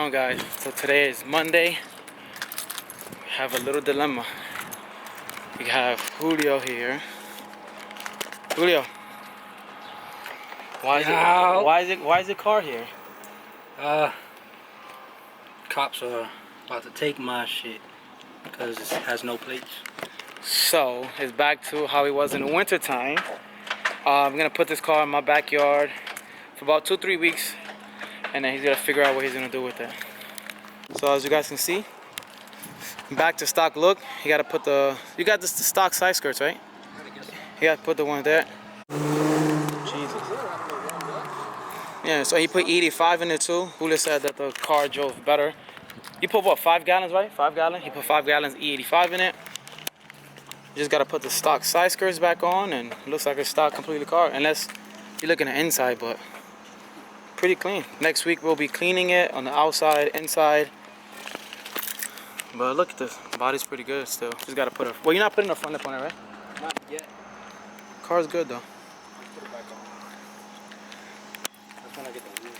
on, guys? So today is Monday. We have a little dilemma. We have Julio here. Julio, why is the car here? Cops are about to take my shit because it has no plates. So it's back to how it was in the winter time. I'm gonna put this car in my backyard for about 2-3 weeks, and then he's gonna figure out what he's gonna do with it. So as you guys can see, back to stock look. You gotta put the stock side skirts, right? You gotta put the one there. Jesus. Yeah, so he put 85 in it too. Julio said that the car drove better. You put what, 5 gallons, right? 5 gallon. He put 5 gallons E85 in it. You just gotta put the stock side skirts back on, and it looks like a stock completely car, unless you look in the inside, but pretty clean. Next week we'll be cleaning it on the outside, inside. But look at this, the body's pretty good still. Just gotta put it. Well, you're not putting a front lip on it, right? Not yet. Car's good though. Put it back on. That's when I get the wheel.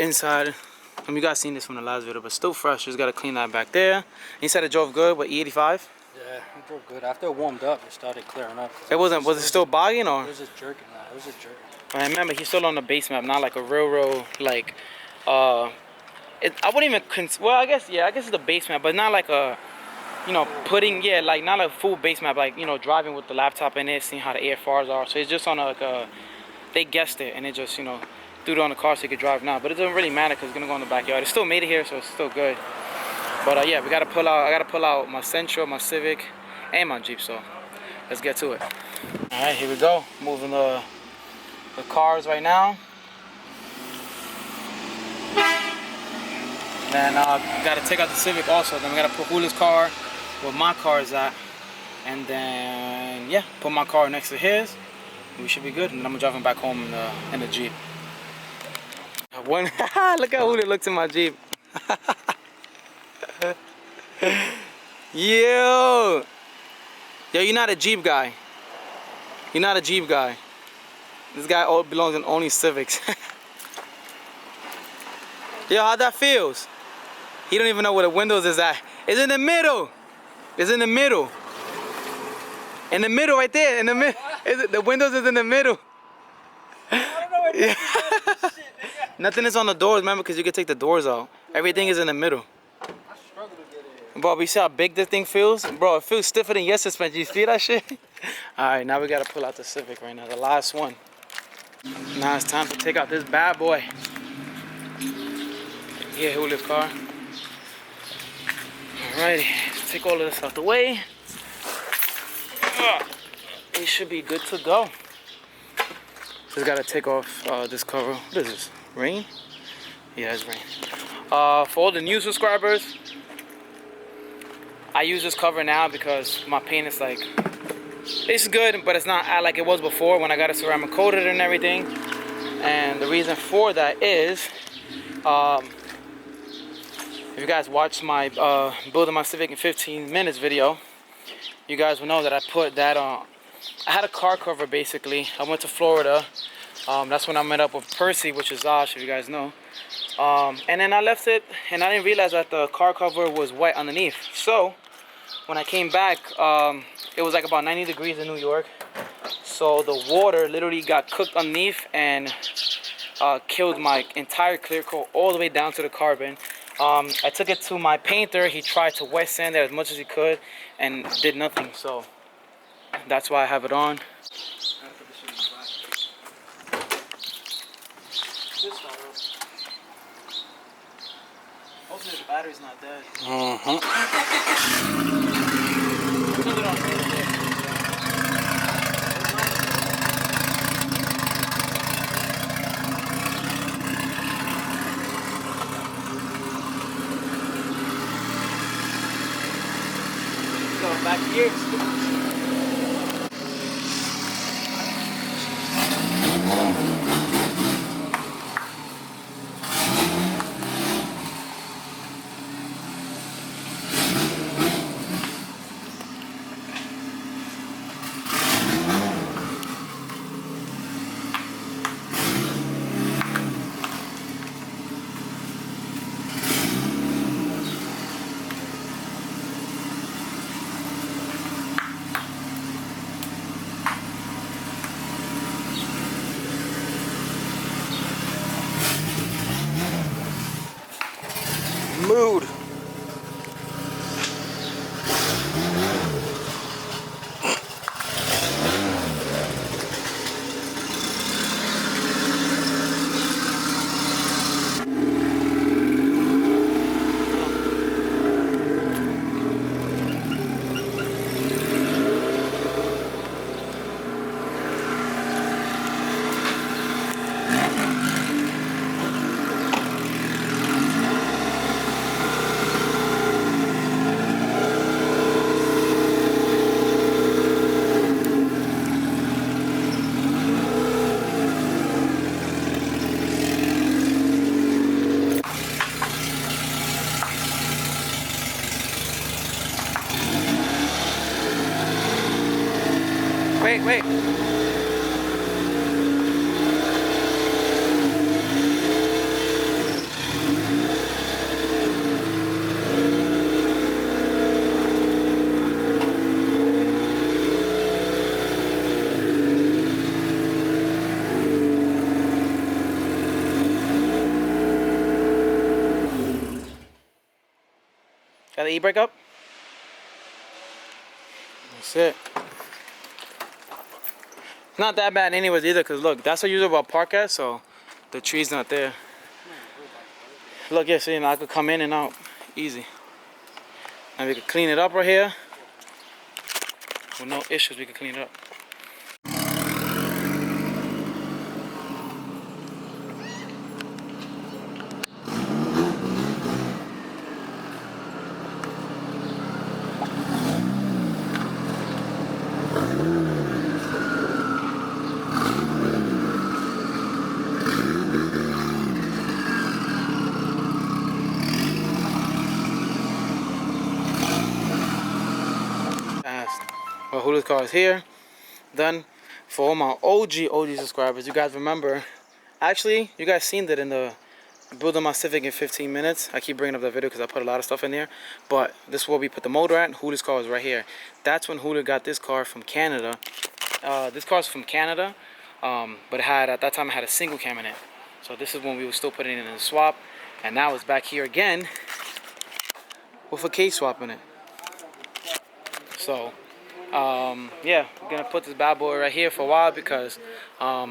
Inside, you guys seen this from the last video, but still fresh. Just gotta clean that back there. He said it drove good. What, E85? Yeah, it drove good. After it warmed up, it started clearing up. Was it still bogging, or? It was just jerking. It was just jerking. I remember he's still on the base map, not like a railroad, like, I wouldn't even, well, I guess it's the base map, but not like a, like not like a full base map, like, driving with the laptop in it, seeing how the AFRs are. So it's just on they guessed it, and it just, threw it on the car so you could drive now. But it doesn't really matter because it's gonna go in the backyard. It still made it here, so it's still good. But yeah, I gotta pull out my Sentra, my Civic, and my Jeep, so let's get to it. All right, here we go. Moving the cars right now. Then gotta take out the Civic also. Then we gotta put Julio's car where my car is at, and then yeah, put my car next to his. We should be good. And then I'm gonna drive him back home in the Jeep. Look how Julio looks in my Jeep. Yo, you're not a Jeep guy. You're not a Jeep guy. This guy belongs in only Civics. Yo, how that feels? He don't even know where the windows is at. It's in the middle. It's in the middle. In the middle, right there. In the middle. The windows is in the middle. I don't know what shit, Nothing is on the doors, remember, because you can take the doors out. Everything is in the middle. I struggle to get in. Bro, you see how big this thing feels? Bro, it feels stiffer than your suspension. You see that shit? Alright, now we gotta pull out the Civic right now, the last one. Now it's time to take out this bad boy. Yeah, Julio's car. Alrighty, let's take all of this out the way. It should be good to go. Just gotta take off this cover. What is this? Rain? Yeah, it's rain. For all the new subscribers, I use this cover now because my paint is like, it's good, but it's not like it was before when I got it ceramic coated and everything. And the reason for that is, if you guys watched my building my Civic in 15 minutes video, you guys will know that I put that on. I had a car cover basically. I went to Florida. That's when I met up with Percy, which is Josh, if you guys know. And then I left it, and I didn't realize that the car cover was wet underneath. So when I came back, it was like about 90 degrees in New York. So the water literally got cooked underneath and killed my entire clear coat all the way down to the carbon. I took it to my painter. He tried to wet sand it as much as he could and did nothing. So that's why I have it on. Hopefully the battery's not dead. Turn it on. Go back here. Wait. Got the e-brake up? That's it. Not that bad anyways either, because look, that's what usually about park at, so the tree's not there. Look, yeah, see, I could come in and out easy. And we could clean it up right here. With no issues, we could clean it up. Fast. Well, Julio's car is here. Done. For all my OG subscribers, you guys remember, actually, you guys seen that in the building my Civic in 15 minutes. I keep bringing up that video because I put a lot of stuff in there. But this is where we put the motor at. Julio's car is right here. That's when Julio got this car from Canada. This car's from Canada, but it had, at that time, it had a single cam in it. So this is when we were still putting it in the swap. And now it's back here again with a K swap in it. So, yeah, I'm gonna put this bad boy right here for a while because I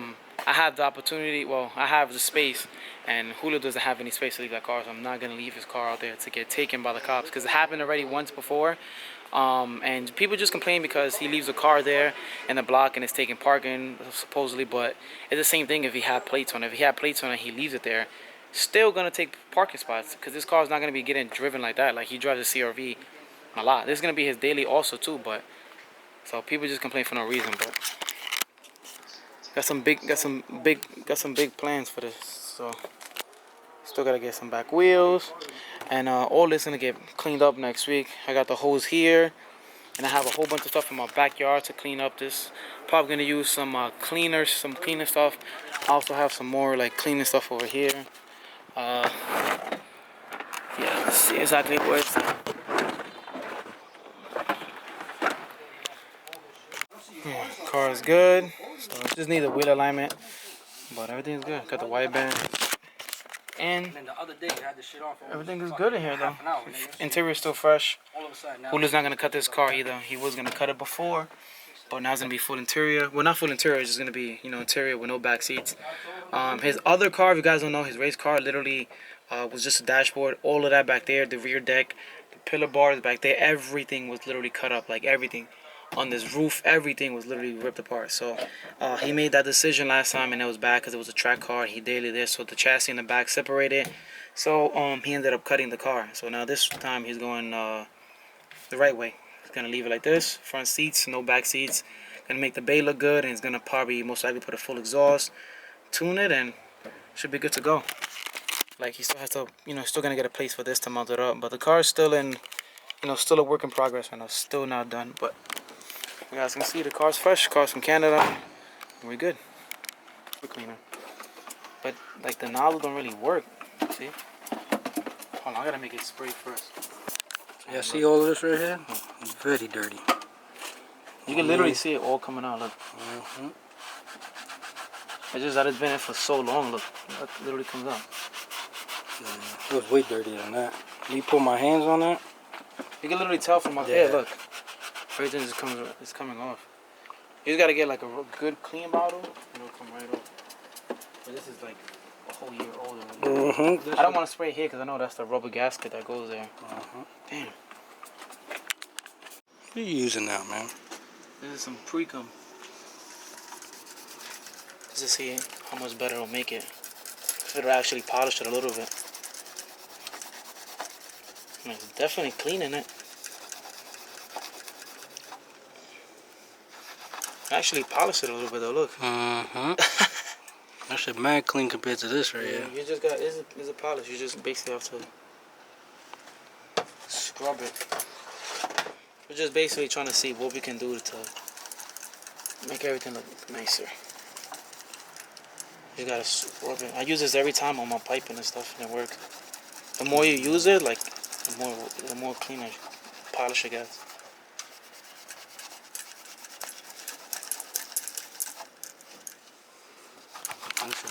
have the opportunity, well, I have the space, and Julio doesn't have any space to leave that car, so I'm not gonna leave his car out there to get taken by the cops, because it happened already once before. And people just complain because he leaves a car there in the block and it's taking parking supposedly, but it's the same thing if he had plates on it. If he had plates on it, he leaves it there, still gonna take parking spots, because this car is not gonna be getting driven like that. Like, he drives a CRV a lot. This is gonna be his daily also too, but so people just complain for no reason. But got some big plans for this. So still gotta get some back wheels, and all this gonna get cleaned up next week. I got the hose here, and I have a whole bunch of stuff in my backyard to clean up this. Probably gonna use some cleaner stuff. I also have some more like cleaning stuff over here. Yeah, let's see exactly where it's at. Car is good, so I just need a wheel alignment, but everything's good. Got the white band, and the other day, I had this shit off. everything is good in here though. Interior is still fresh. Julio's not gonna cut this car either. He was gonna cut it before, but now it's gonna be full interior. Well, not full interior. It's just gonna be, you know, interior with no back seats. His other car, if you guys don't know, his race car literally was just a dashboard. All of that back there, the rear deck, the pillar bars back there, everything was literally cut up. Like everything. On this roof, everything was literally ripped apart. So he made that decision last time, and it was bad because it was a track car. He daily there, so the chassis in the back separated. So he ended up cutting the car. So now this time he's going the right way. He's gonna leave it like this: front seats, no back seats. Gonna make the bay look good, and he's gonna probably most likely put a full exhaust, tune it, and should be good to go. Like, he still has to, you know, still gonna get a place for this to mount it up. But the car is still in, you know, still a work in progress right now. Still not done, but. You guys can see the car's fresh. Car's from Canada. We're good. We're cleaner. But like the nozzle don't really work. See? Hold on, I gotta make it spray first. Yeah, see all of this right here? It's very dirty. You can literally see it all coming out. Look. It's just that it's been in for so long. Look, it literally comes out. Yeah, it was way dirtier than that. Can you put my hands on that? You can literally tell from up here. Look. Everything just it's coming off. You just gotta get like a good clean bottle, and it'll come right off. But this is like a whole year older. I don't want to spray here because I know that's the rubber gasket that goes there. Damn. What are you using now, man? This is some pre-cum. Just to see how much better it'll make it. It'll actually polish it a little bit. It's definitely cleaning it. Actually polish it a little bit though, look. That shit mad clean compared to this right here. You just got, it's a polish. You just basically have to scrub it. We're just basically trying to see what we can do to make everything look nicer. You gotta rub it. I use this every time on my piping and stuff, and it works. The more you use it, like the more cleaner polish it gets.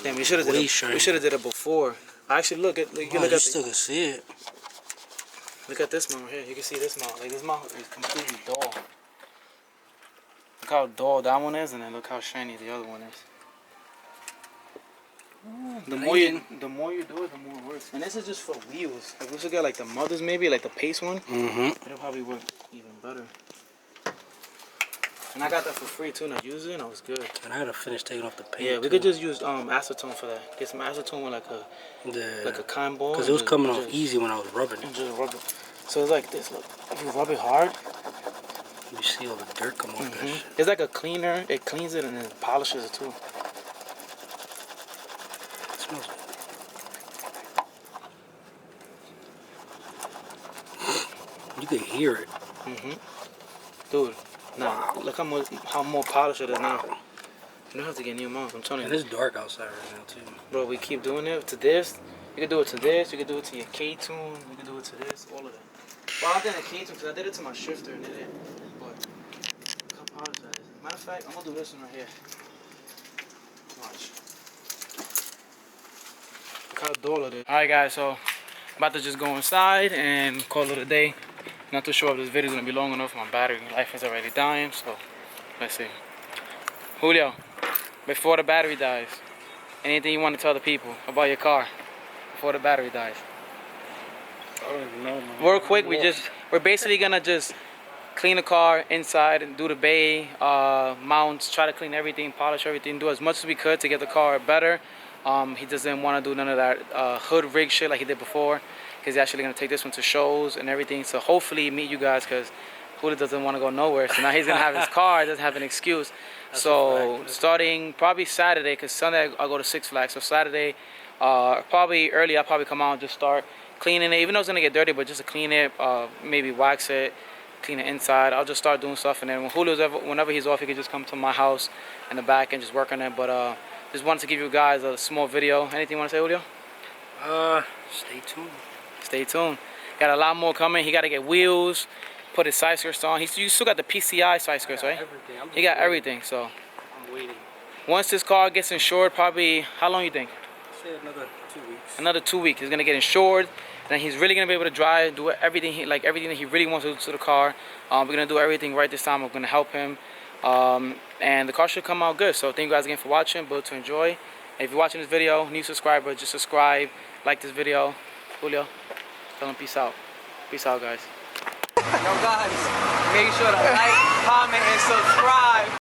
Damn, we should have did it before. Actually, look at you look at still can see it. Look at this mount here. You can see this mount. Like this mount is completely dull. Look how dull that one is, and then look how shiny the other one is. The more you do it, the more it works. And this is just for wheels. Like we should get like the mothers, maybe like the pace one. It'll probably work even better. And I got that for free too, and I used it, and I was good. And I had to finish taking off the paint. Yeah, we could just use acetone for that. Get some acetone with like a cotton ball. Because it was coming off easy when I was rubbing it. Just rub it. So it's like this. Look, if you rub it hard, you see all the dirt come off that shit. It's like a cleaner. It cleans it and then polishes it too. It smells good. You can hear it. Dude. Nah, look how more polished it is now. You don't have to get new mounts, I'm telling you. And it's dark outside right now too. Bro, we keep doing it to this. You can do it to this. You can do it to your K-tune. You can do it to this. All of that. Well, I did a K-tune because I did it to my shifter and it did. But look how polished that is. Matter of fact, I'm gonna do this one right here. Watch. Look how dull it is. All right, guys. So I'm about to just go inside and call it a day. Not too sure if this video is gonna be long enough. My battery life is already dying, so let's see. Julio, before the battery dies, anything you want to tell the people about your car before the battery dies? I don't even know, man. Real quick, we're basically gonna just clean the car inside and do the bay, mounts, try to clean everything, polish everything, do as much as we could to get the car better. He doesn't want to do none of that hood rig shit like he did before. He's actually going to take this one to shows and everything. So hopefully meet you guys because Julio doesn't want to go nowhere. So now he's going to have his car. Doesn't have an excuse. So starting probably Saturday, because Sunday I'll go to Six Flags. So Saturday, probably early, I'll probably come out and just start cleaning it. Even though it's going to get dirty, but just to clean it, maybe wax it, clean it inside. I'll just start doing stuff. And then whenever he's off, he can just come to my house in the back and just work on it. But just wanted to give you guys a small video. Anything you want to say, Julio? Stay tuned. Stay tuned. Got a lot more coming. He got to get wheels, put his side skirts on. You still got the PCI side skirts, right? Everything. He got everything, so. I'm waiting. Once this car gets insured, probably, how long you think? Say another 2 weeks. Another 2 weeks. He's going to get insured, and then he's really going to be able to drive, do everything, everything that he really wants to do to the car. We're going to do everything right this time. We're going to help him. And the car should come out good. So thank you guys again for watching. Build to enjoy. And if you're watching this video, new subscriber, just subscribe, like this video. Julio, tell them peace out. Peace out, guys. Yo, guys, make sure to like, comment, and subscribe.